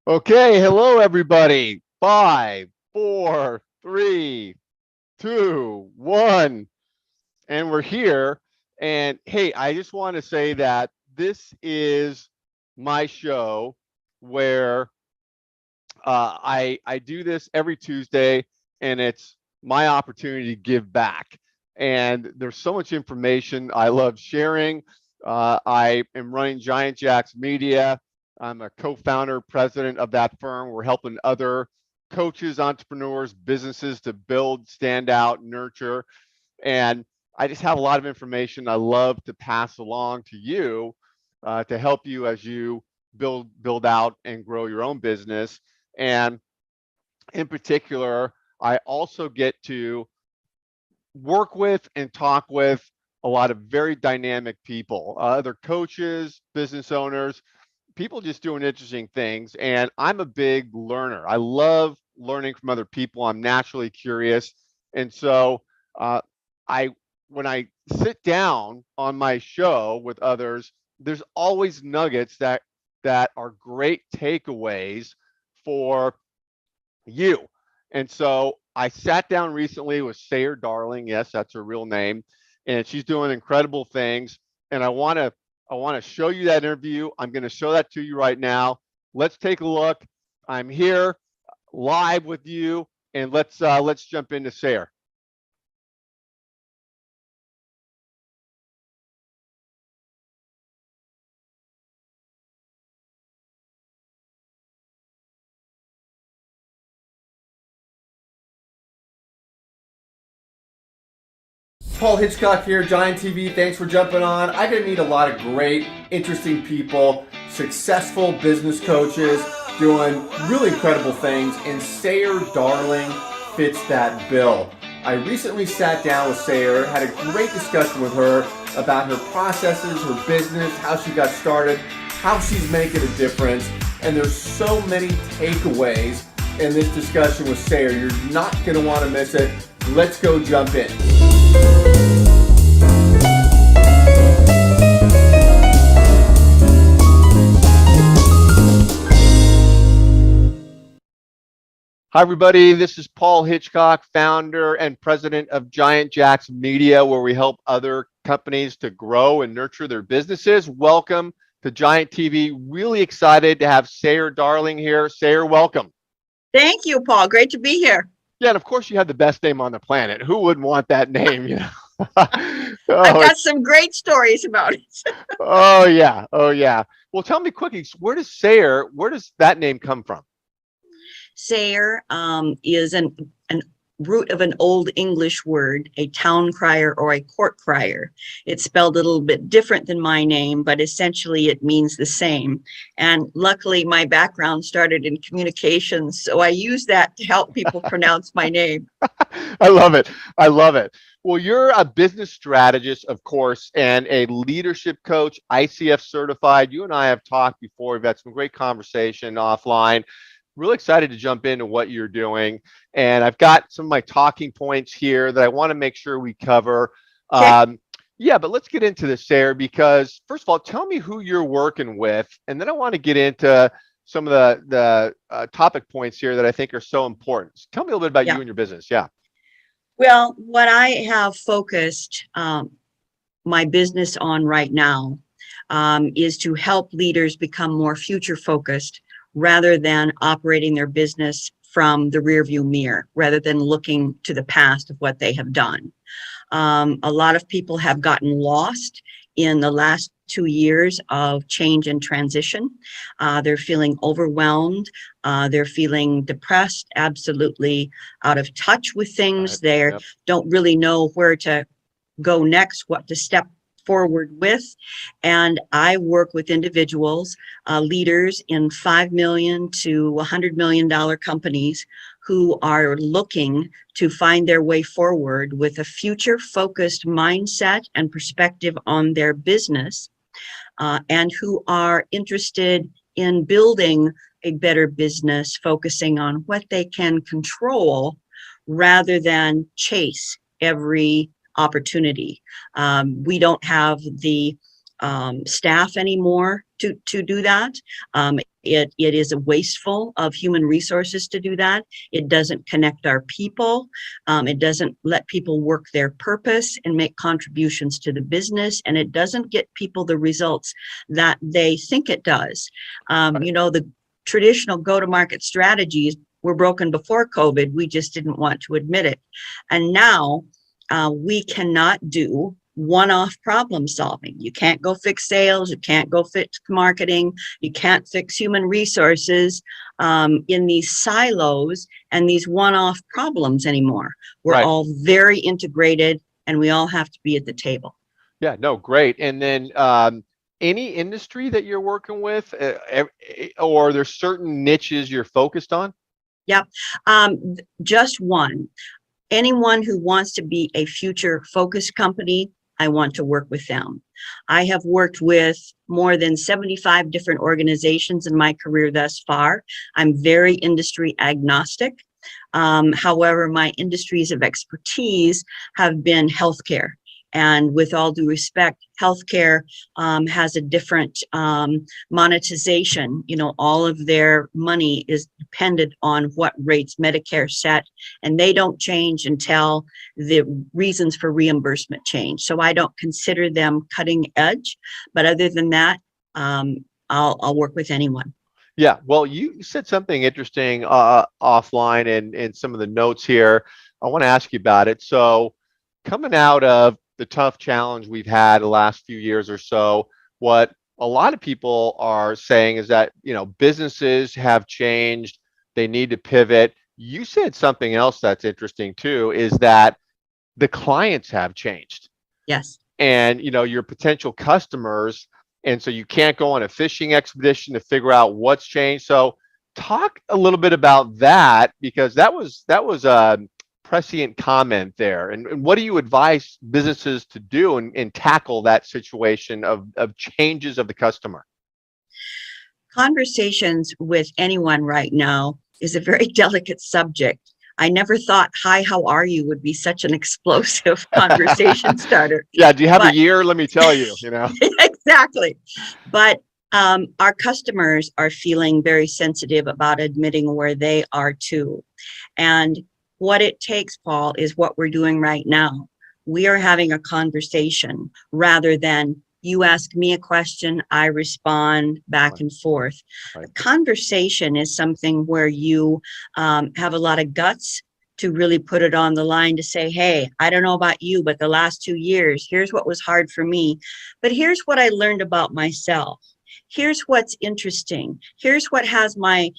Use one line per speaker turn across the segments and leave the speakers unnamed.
Okay, hello everybody. Five, four, three, two, one, and we're here. And hey, I just want to say that this is my show where I do this every Tuesday, and it's my opportunity to give back. And there's so much information I love sharing. I am running Giant Jacks Media. I'm a co-founder, president of that firm. We're helping other coaches, entrepreneurs, businesses to build, stand out, nurture. And I just have a lot of information I love to pass along to you to help you as you build out and grow your own business. And in particular, I also get to work with and talk with a lot of very dynamic people, other coaches, business owners, people just doing interesting things. And I'm a big learner. I love learning from other people. I'm naturally curious. And so uh, I, when I sit down on my show with others, there's always nuggets that are great takeaways for you. And so I sat down recently with Sayre Darling. Yes, that's her real name, and she's doing incredible things. And I want to show you that interview. I'm going to show that to you right now. Let's take a look. I'm here live with you, and let's jump into Sayre.
Paul Hitchcock here, Giant TV. Thanks for jumping on. I'm going to meet a lot of great, interesting people, successful business coaches doing really incredible things, and Sayre Darling fits that bill. I recently sat down with Sayre, had a great discussion with her about her processes, her business, how she got started, how she's making a difference, and there's so many takeaways in this discussion with Sayre. You're not going to want to miss it. Let's go jump in.
Hi, everybody. This is Paul Hitchcock, founder and president of Giant Jacks Media, where we help other companies to grow and nurture their businesses. Welcome to Giant TV. Really excited to have Sayre Darling here. Sayre, welcome.
Thank you, Paul. Great to be here.
Yeah, and of course, you have the best name on the planet. Who wouldn't want that name?
I've
Oh,
got some great stories about it.
oh yeah, oh yeah. Well, tell me quickly, where does that name come from?
Sayre is an root of an old English word, a town crier or a court crier. It's spelled a little bit different than my name, but essentially it means the same. And luckily, my background started in communications, so I use that to help people pronounce my name.
I love it. I love it. Well, you're a business strategist, of course, and a leadership coach, ICF certified. You and I have talked before. We've had some great conversation offline. Really excited to jump into what you're doing. And I've got some of my talking points here that I want to make sure we cover.
Okay.
Yeah, but let's get into this, Sarah, because first of all, tell me who you're working with. And then I want to get into some of the topic points here that I think are so important. So tell me a little bit about
Yeah.
you and your business. Yeah.
Well, what I have focused my business on right now is to help leaders become more future focused rather than operating their business from the rearview mirror, rather than looking to the past of what they have done. A lot of people have gotten lost in the last 2 years of change and transition. They're feeling overwhelmed. They're feeling depressed, absolutely out of touch with things.
Right.
They
Yep.
don't really know where to go next, what to step forward with. And I work with individuals, leaders in $5 million to $100 million companies who are looking to find their way forward with a future focused mindset and perspective on their business, and who are interested in building a better business, focusing on what they can control rather than chase every opportunity. We don't have the staff anymore to do that. It is a wasteful of human resources to do that. It doesn't connect our people. It doesn't let people work their purpose and make contributions to the business, and it doesn't get people the results that they think it does. You know, the traditional go-to-market strategies were broken before COVID. We just didn't want to admit it. And now we cannot do one-off problem solving. You can't go fix sales. You can't go fix marketing. You can't fix human resources in these silos and these one-off problems anymore. We're
Right.
all very integrated, and we all have to be at the table.
Yeah, no, great. And then any industry that you're working with, or there's certain niches you're focused on?
Yep. Just one. Anyone who wants to be a future focused company, I want to work with them. I have worked with more than 75 different organizations in my career thus far. I'm very industry agnostic. However, my industries of expertise have been healthcare. And with all due respect, healthcare has a different monetization. You know, all of their money is dependent on what rates Medicare set, and they don't change until the reasons for reimbursement change. So I don't consider them cutting edge, but other than that, I'll work with anyone.
Yeah, well, you said something interesting offline in some of the notes here. I want to ask you about it. So, coming out of the tough challenge we've had the last few years or so, what a lot of people are saying is that, you know, businesses have changed, they need to pivot. You said something else that's interesting too, is that the clients have changed,
Yes.
and you know, your potential customers, and so you can't go on a fishing expedition to figure out what's changed. So talk a little bit about that, because that was a prescient comment there. And what do you advise businesses to do and tackle that situation of changes of the customer?
Conversations with anyone right now is a very delicate subject. I never thought, hi, how are you, would be such an explosive conversation starter.
Yeah, do you have a
But
year? Let me tell you, you know.
exactly. But our customers are feeling very sensitive about admitting where they are too. And what it takes, Paul, is what we're doing right now. We are having a conversation rather than you ask me a question, I respond back and forth.
Right.
A conversation is something where you have a lot of guts to really put it on the line to say, hey, I don't know about you, but the last 2 years, here's what was hard for me. But here's what I learned about myself. Here's what's interesting. Here's what has my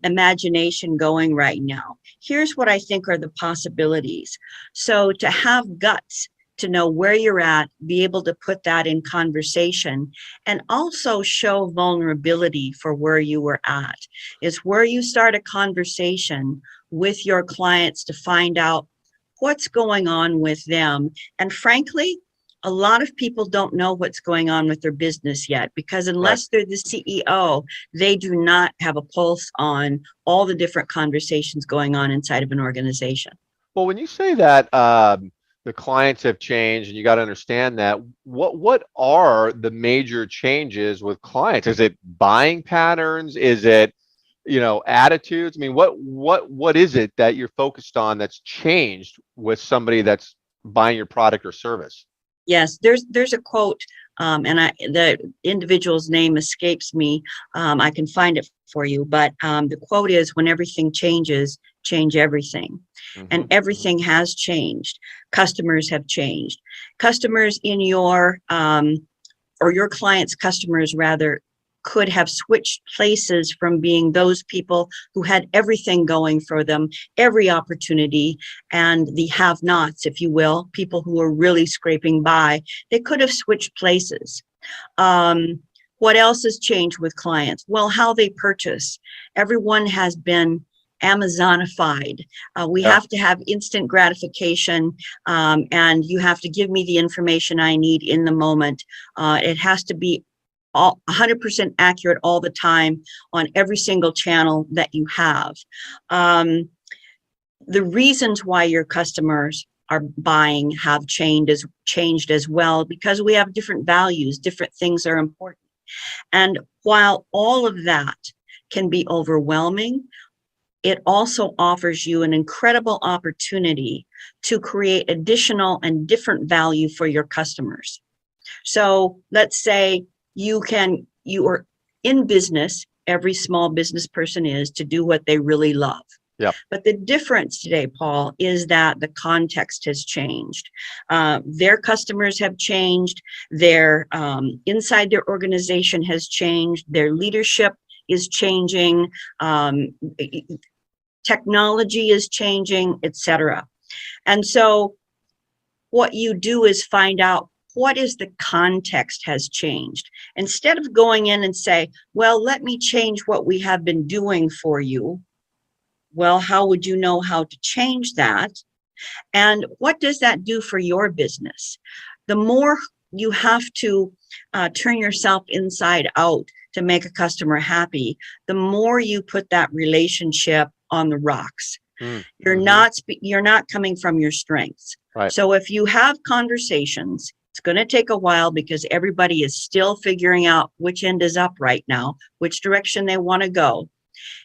imagination going right now. Here's what I think are the possibilities. So to have guts to know where you're at, be able to put that in conversation, and also show vulnerability for where you were at, is where you start a conversation with your clients to find out what's going on with them. And frankly, a lot of people don't know what's going on with their business yet, because unless they're the CEO, they do not have a pulse on all the different conversations going on inside of an organization.
Well, when you say that the clients have changed, and you got to understand that, what are the major changes with clients? Is it buying patterns? Is it, you know, attitudes? I mean, what is it that you're focused on that's changed with somebody that's buying your product or service?
Yes, there's a quote, and the individual's name escapes me. I can find it for you, but the quote is, "When everything changes, change everything." And everything has changed. Customers have changed. Customers in your or your clients' customers rather could have switched places from being those people who had everything going for them, every opportunity, and the have-nots, if you will, people who are really scraping by. They could have switched places. What else has changed with clients? Well, how they purchase. Everyone has been Amazonified. We have to have instant gratification, and you have to give me the information I need in the moment. It has to be 100% accurate all the time on every single channel that you have. The reasons why your customers are buying have changed as well, because we have different values, different things are important. And while all of that can be overwhelming, it also offers you an incredible opportunity to create additional and different value for your customers. So let's say you are in business, every small business person is, to do what they really love.
Yep.
But the difference today, Paul, is that the context has changed. Their customers have changed. Their inside their organization has changed. Their leadership is changing. Technology is changing, etc. And so what you do is find out what is the context has changed. Instead of going in and say, well, let me change what we have been doing for you. Well, how would you know how to change that? And what does that do for your business? The more you have to turn yourself inside out to make a customer happy, the more you put that relationship on the rocks. You're not coming from your strengths.
Right.
So if you have conversations, it's going to take a while because everybody is still figuring out which end is up right now, which direction they want to go.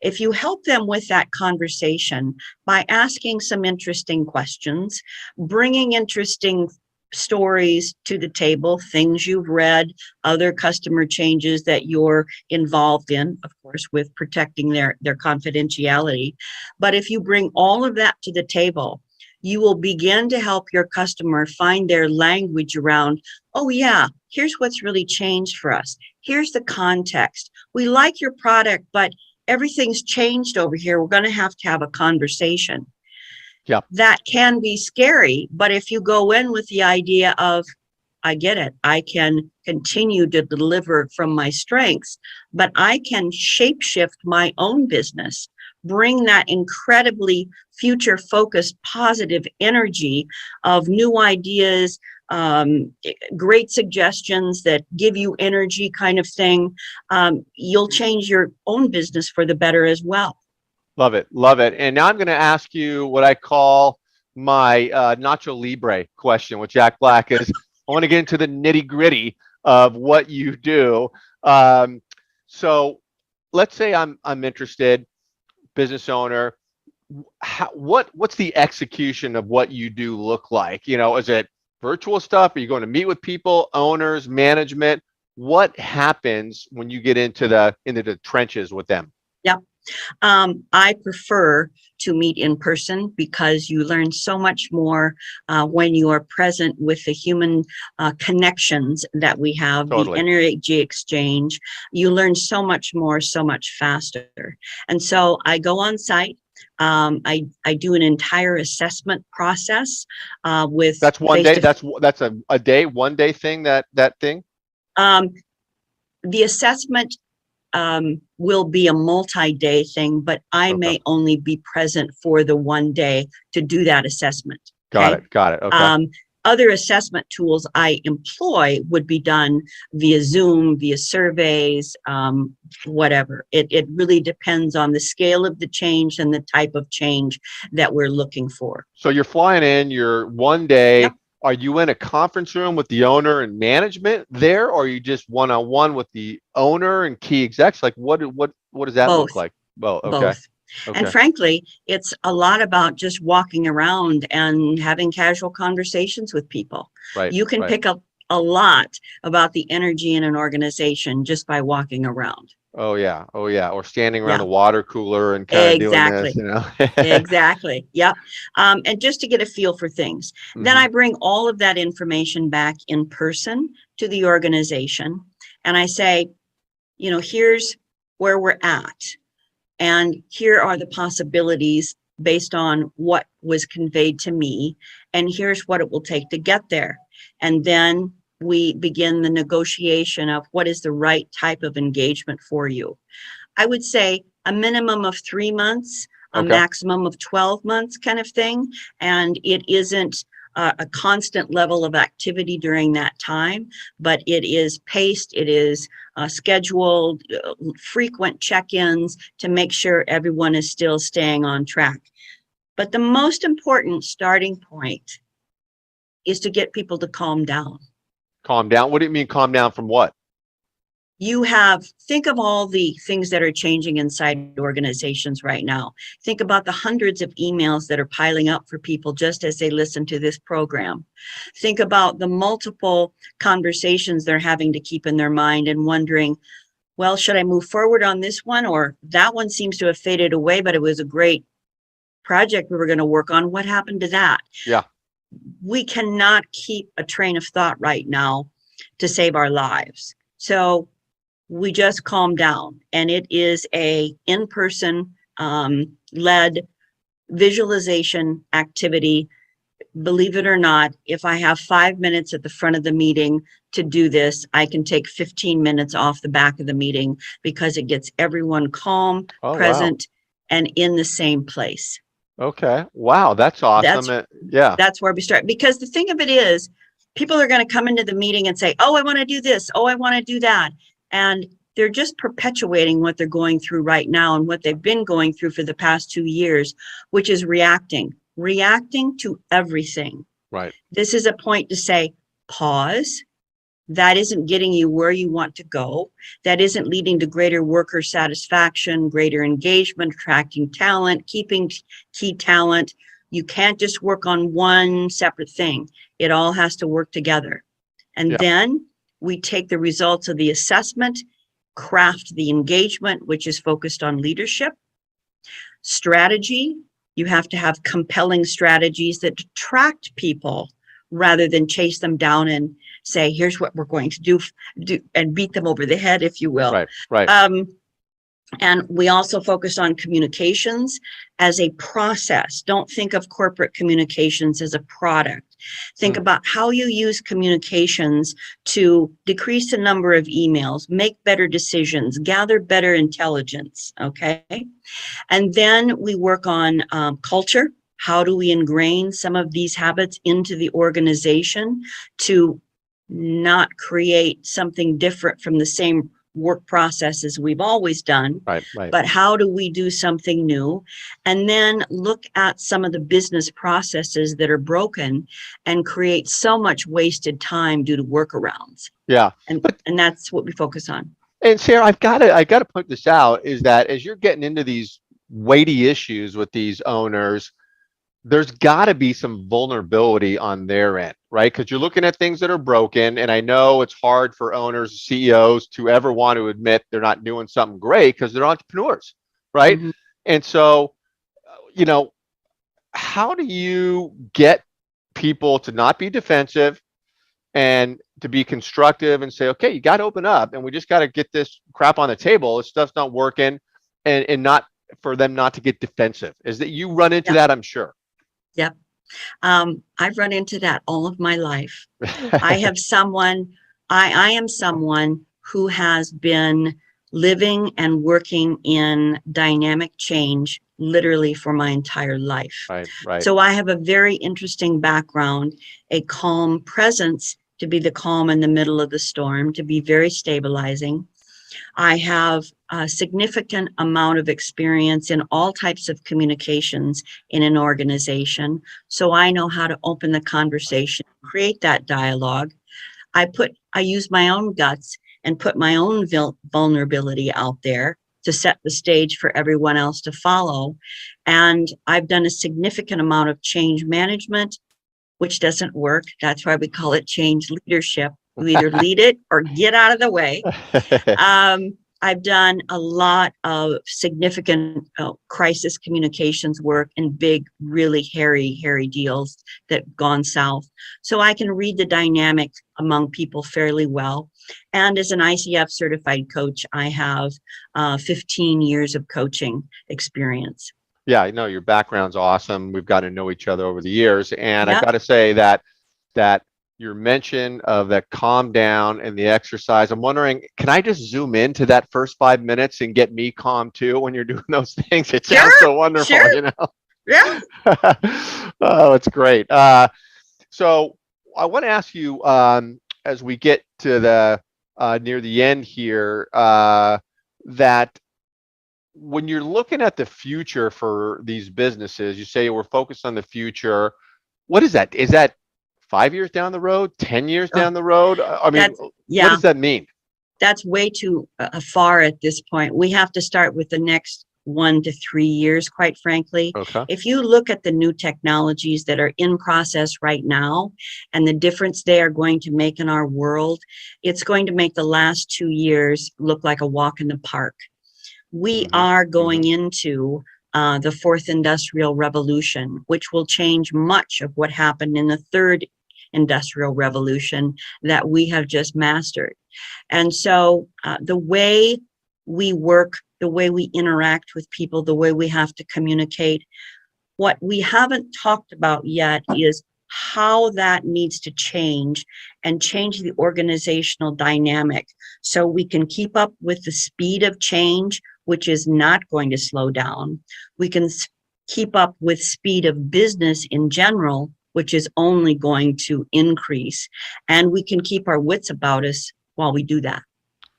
If you help them with that conversation by asking some interesting questions, bringing interesting stories to the table, things you've read, other customer changes that you're involved in, of course, with protecting their confidentiality. But if you bring all of that to the table, you will begin to help your customer find their language around, oh yeah, here's what's really changed for us. Here's the context. We like your product, but everything's changed over here. We're going to have a conversation.
Yeah.
That can be scary, but if you go in with the idea of, I get it, I can continue to deliver from my strengths, but I can shapeshift my own business, bring that incredibly future focused, positive energy of new ideas, great suggestions that give you energy kind of thing, you'll change your own business for the better as well.
Love it. Love it. And now I'm going to ask you what I call my Nacho Libre question with Jack Black is I want to get into the nitty gritty of what you do. So let's say I'm interested, business owner. What's the execution of what you do look like? You know, is it virtual stuff? Are you going to meet with people, owners, management? What happens when you get into the trenches with them?
Yep. I prefer to meet in person because you learn so much more when you are present with the human connections that we have,
Totally.
the energy exchange. You learn so much more, so much faster. And so I go on site. I do an entire assessment process with
That's one day.
face-to-face.
That's a day, 1 day thing. That thing.
The assessment will be a multi-day thing, but I
Okay.
may only be present for the 1 day to do that assessment. Okay?
Got it. Okay.
Other assessment tools I employ would be done via Zoom, via surveys, whatever. It really depends on the scale of the change and the type of change that we're looking for.
So you're flying in, you're 1 day.
Yep.
Are you in a conference room with the owner and management there, or are you just one-on-one with the owner and key execs? Like what does that
Both.
look like? Well, okay.
Both.
Okay.
And frankly, it's a lot about just walking around and having casual conversations with people.
Right.
You can pick up a lot about the energy in an organization just by walking around.
Oh yeah. Or standing around
Yeah.
the water cooler and kind of doing
Exactly.
this, you know.
Exactly. Yep. And just to get a feel for things. Then I bring all of that information back in person to the organization. And I say, you know, here's where we're at. And here are the possibilities based on what was conveyed to me. And here's what it will take to get there. And then we begin the negotiation of what is the right type of engagement for you. I would say a minimum of 3 months, a
Okay.
maximum of 12 months kind of thing. And it isn't a constant level of activity during that time, but it is paced, it is scheduled, frequent check-ins to make sure everyone is still staying on track. But the most important starting point is to get people to calm down.
Calm down. What do you mean calm down from what?
think of all the things that are changing inside organizations right now. Think about the hundreds of emails that are piling up for people just as they listen to this program. Think about the multiple conversations they're having to keep in their mind and wondering, well, should I move forward on this one? Or that one seems to have faded away, but it was a great project we were going to work on. What happened to that?
Yeah.
We cannot keep a train of thought right now to save our lives. So we just calm down, and it is a in-person led visualization activity. Believe it or not, if I have 5 minutes at the front of the meeting to do this, I can take 15 minutes off the back of the meeting because it gets everyone calm,
Oh, wow.
present, and in the same place.
Okay. Wow. That's awesome. Yeah.
That's where we start. Because the thing of it is, people are going to come into the meeting and say, oh, I want to do this. Oh, I want to do that. And they're just perpetuating what they're going through right now and what they've been going through for the past 2 years, which is reacting to everything.
Right.
This is a point to say, pause. That isn't getting you where you want to go. That isn't leading to greater worker satisfaction, greater engagement, attracting talent, keeping key talent. You can't just work on one separate thing. It all has to work together. And then we take the results of the assessment, craft the engagement, which is focused on leadership. Strategy, you have to have compelling strategies that attract people rather than chase them down and say, here's what we're going to do and beat them over the head, if you will.
Right. Right.
And we also focus on communications as a process. Don't think of corporate communications as a product. Think about how you use communications to decrease the number of emails, make better decisions, gather better intelligence, okay? And then we work on culture. How do we ingrain some of these habits into the organization to not create something different from the same work processes we've always done,
Right.
but how do we do something new? And then look at some of the business processes that are broken and create so much wasted time due to workarounds.
Yeah.
And that's what we focus on.
And Sarah, I got to point this out, is that as you're getting into these weighty issues with these owners, there's got to be some vulnerability on their end, right? Because you're looking at things that are broken. And I know it's hard for owners, CEOs to ever want to admit they're not doing something great because they're entrepreneurs, right?
Mm-hmm.
And so, how do you get people to not be defensive and to be constructive and say, okay, you got to open up and we just got to get this crap on the table. This stuff's not working, and not for them not to get defensive? Is that you run into that, I'm sure.
Yep. I've run into that all of my life. I am someone who has been living and working in dynamic change literally for my entire life.
Right.
So I have a very interesting background, a calm presence to be the calm in the middle of the storm, to be very stabilizing. I have a significant amount of experience in all types of communications in an organization. So I know how to open the conversation, create that dialogue. I use my own guts and put my own vulnerability out there to set the stage for everyone else to follow. And I've done a significant amount of change management, which doesn't work. That's why we call it change leadership. You either lead it or get out of the way. I've done a lot of significant crisis communications work and big, really hairy deals that gone south. So I can read the dynamic among people fairly well. And as an ICF certified coach, I have 15 years of coaching experience.
Yeah, I know your background's awesome. We've got to know each other over the years. And
Yep.
I've got to say that your mention of that calm down and the exercise, I'm wondering, can I just zoom into that first 5 minutes and get me calm too when you're doing those things? It sounds so wonderful,
sure. Yeah.
Oh, it's great. So I want to ask you, as we get to the near the end here, that when you're looking at the future for these businesses, you say we're focused on the future. What is that? Is that 5 years down the road, 10 years down the road? I mean, what does that mean?
that's way too far at this point. We have to start with the next 1 to 3 years, quite frankly.
Okay.
If you look at the new technologies that are in process right now and the difference they are going to make in our world, it's going to make the last 2 years look like a walk in the park. We are going into the fourth industrial revolution, which will change much of what happened in the third industrial revolution that we have just mastered. And so the way we work, the way we interact with people, the way we have to communicate, what we haven't talked about yet is how that needs to change and change the organizational dynamic so we can keep up with the speed of change, which is not going to slow down. We can keep up with speed of business in general, which is only going to increase. And we can keep our wits about us while we do that.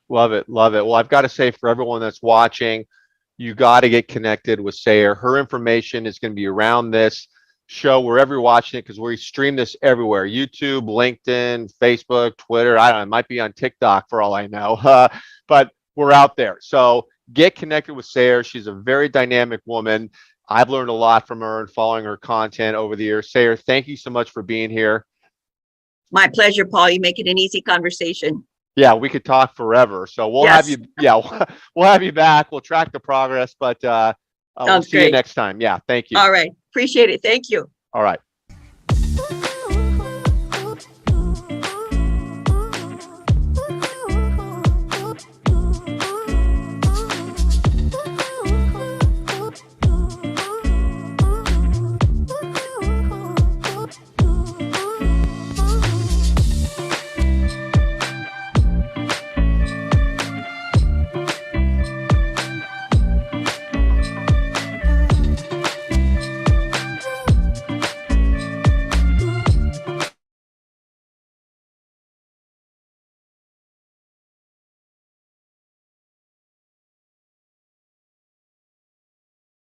Love it. Love it. Well, I've got to say, for everyone that's watching, you got to get connected with Sayre. Her information is going to be around this show wherever you're watching it, because we stream this everywhere: YouTube, LinkedIn, Facebook, Twitter. I don't know, it might be on TikTok for all I know, but we're out there. So get connected with Sayre. She's a very dynamic woman. I've learned a lot from her and following her content over the years. Sayre, thank you so much for being here.
My pleasure, Paul. You make it an easy conversation.
Yeah, we could talk forever. So we'll have you. Yeah, we'll have you back. We'll track the progress, but we'll see you next time. Yeah, thank you.
All right. Appreciate it. Thank you.
All right.